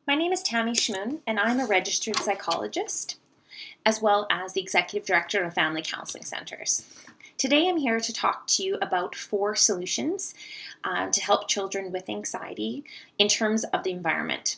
My name is Tammy and I'm a registered psychologist, as well as the executive director of family counseling centers. Today I'm here to talk to you about 4 solutions to help children with anxiety in terms of the environment.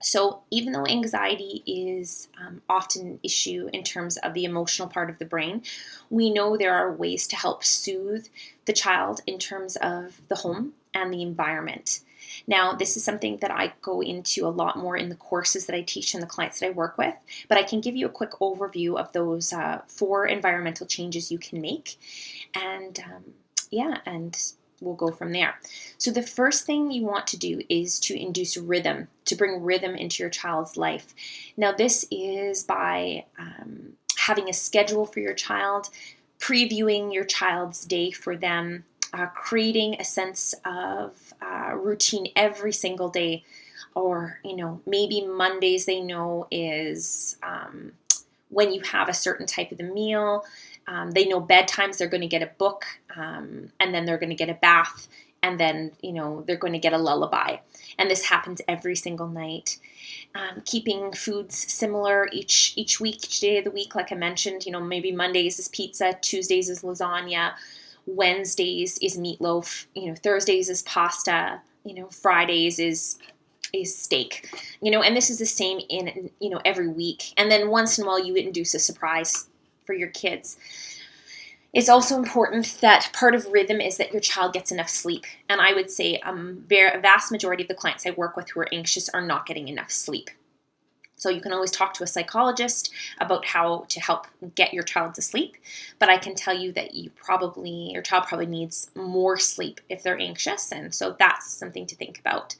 So even though anxiety is often an issue in terms of the emotional part of the brain, we know there are ways to help soothe the child in terms of the home and the environment. Now, this is something that I go into a lot more in the courses that I teach and the clients that I work with, but I can give you a quick overview of those 4 environmental changes you can make. And and we'll go from there. So the first thing you want to do is to induce rhythm, to bring rhythm into your child's life. Now, this is by having a schedule for your child, previewing your child's day for them, creating a sense of routine every single day. Or, maybe Mondays they know is when you have a certain type of the meal. They know bedtimes, they're going to get a book, and then they're going to get a bath, and then, they're going to get a lullaby. And this happens every single night. Keeping foods similar each week, each day of the week, like I mentioned, maybe Mondays is pizza, Tuesdays is lasagna, Wednesdays is meatloaf, Thursdays is pasta, Fridays is steak, and this is the same in, every week. And then once in a while you induce a surprise for your kids. It's also important that part of rhythm is that your child gets enough sleep. And I would say a vast majority of the clients I work with who are anxious are not getting enough sleep. So you can always talk to a psychologist about how to help get your child to sleep. But I can tell you that your child probably needs more sleep if they're anxious. And so that's something to think about.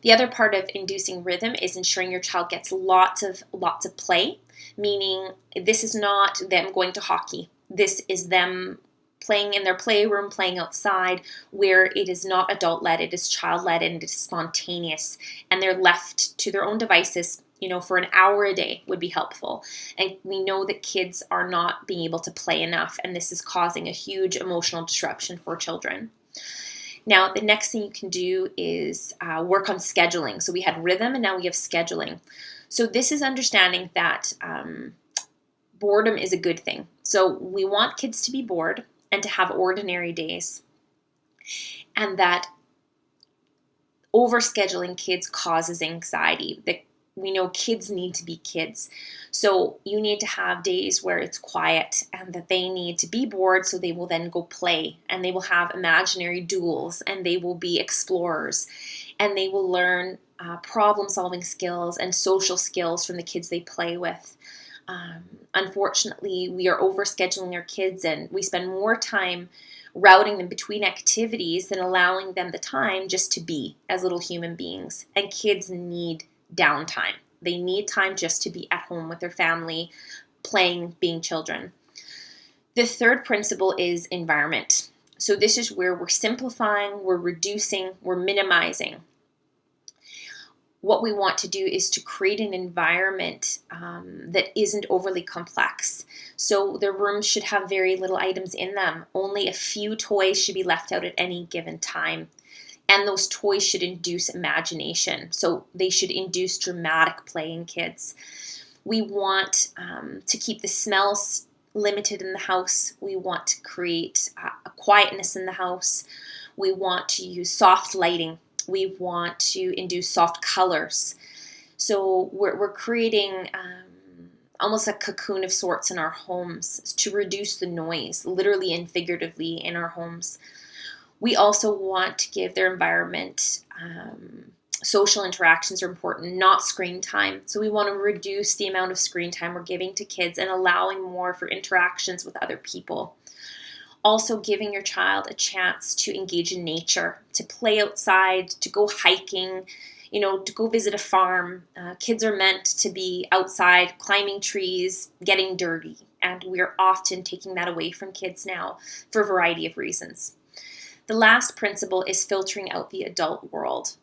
The other part of inducing rhythm is ensuring your child gets lots of play, meaning this is not them going to hockey. This is them playing in their playroom, playing outside, where it is not adult-led, it is child-led, and it is spontaneous. And they're left to their own devices, for an hour a day would be helpful. And we know that kids are not being able to play enough, and this is causing a huge emotional disruption for children. Now, the next thing you can do is work on scheduling. So we had rhythm, and now we have scheduling. So this is understanding that boredom is a good thing. So we want kids to be bored and to have ordinary days. And that overscheduling kids causes anxiety. We know kids need to be kids. So you need to have days where it's quiet and that they need to be bored, so they will then go play, and they will have imaginary duels, and they will be explorers, and they will learn problem-solving skills and social skills from the kids they play with. Unfortunately, we are overscheduling our kids, and we spend more time routing them between activities than allowing them the time just to be as little human beings. And kids need downtime. They need time just to be at home with their family, playing, being children. The third principle is environment. So this is where we're simplifying, we're reducing, we're minimizing. What we want to do is to create an environment that isn't overly complex. So the rooms should have very little items in them. Only a few toys should be left out at any given time. And those toys should induce imagination. So they should induce dramatic play in kids. We want to keep the smells limited in the house. We want to create a quietness in the house. We want to use soft lighting. We want to induce soft colors. So we're creating almost a cocoon of sorts in our homes to reduce the noise, literally and figuratively, in our homes. We also want to give their environment, social interactions are important, not screen time. So we want to reduce the amount of screen time we're giving to kids and allowing more for interactions with other people. Also giving your child a chance to engage in nature, to play outside, to go hiking, to go visit a farm. Kids are meant to be outside, climbing trees, getting dirty. And we're often taking that away from kids now for a variety of reasons. The last principle is filtering out the adult world,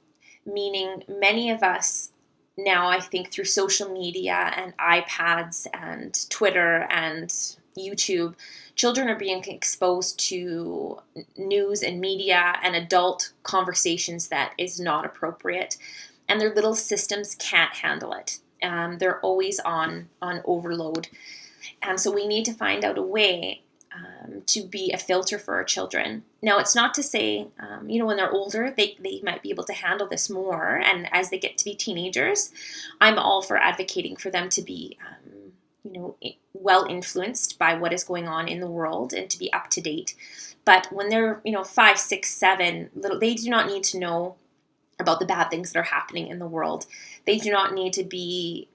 meaning many of us now, I think, through social media and iPads and Twitter and YouTube, children are being exposed to news and media and adult conversations that is not appropriate. and their little systems can't handle it. They're always on overload. And so we need to find out a way to be a filter for our children. Now, it's not to say, when they're older, they might be able to handle this more. And as they get to be teenagers, I'm all for advocating for them to be, well influenced by what is going on in the world and to be up to date. But when they're, 5, 6, 7, they do not need to know about the bad things that are happening in the world. They do not need to be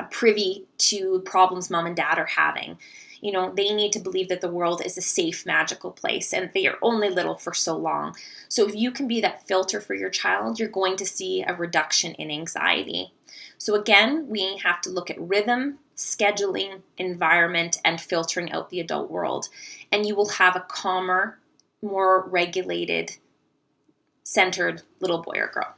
privy to problems mom and dad are having. They need to believe that the world is a safe, magical place, and they are only little for so long. So if you can be that filter for your child, you're going to see a reduction in anxiety. So again, we have to look at rhythm, scheduling, environment, and filtering out the adult world. And you will have a calmer, more regulated, centered little boy or girl.